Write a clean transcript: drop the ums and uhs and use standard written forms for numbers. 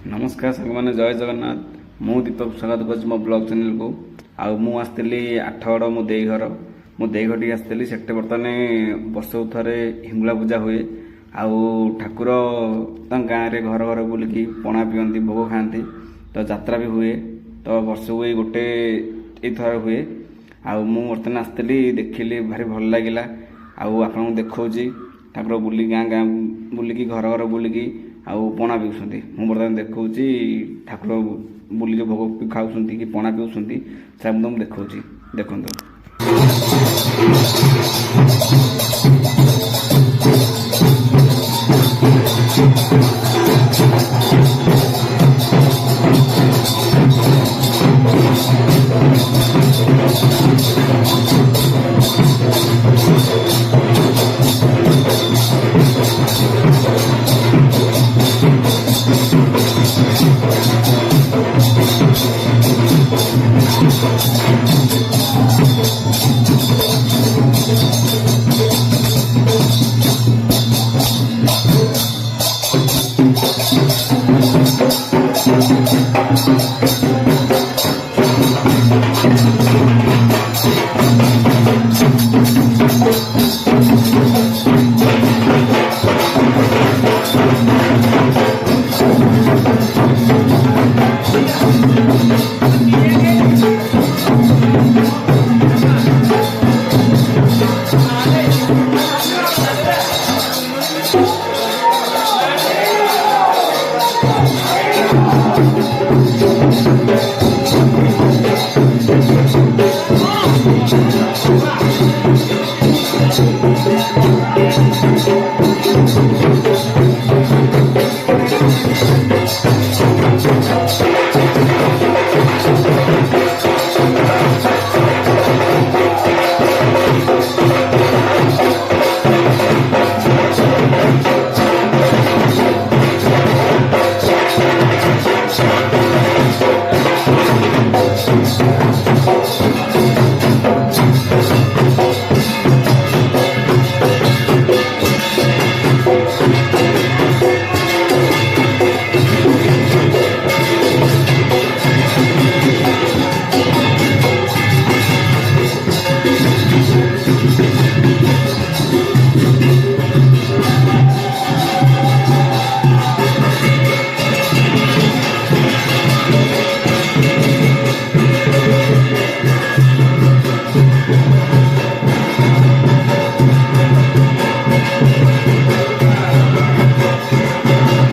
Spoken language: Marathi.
नमस्कार सांग मैंने जय जगन्नाथ मु दीपक स्वागत कर मो ब्लॉग चैनल को आउ आसती आठगड़ मो देई घर टी आसती से बर्तमान वर्ष थे हिंगुला पूजा हुए आउ ठाकुर गाँव में घर घर बुलिकी पणा पिंती भोग खाती तो यात्रा भी हुए तो वर्ष हुए गोटे थर हुए आउ बर्तमान आसती देखिली भारी भल लगिला आपन देखा ठाकुर बुली गाँ गाँ बुलिकी घर घर बुलिकी आउ पणा पिउछंती मु बर्तमान देखौची ठाकुर बुलिकी भोग खाउछंती कि पणा पिउछंती से तुम देखौची देखंतु।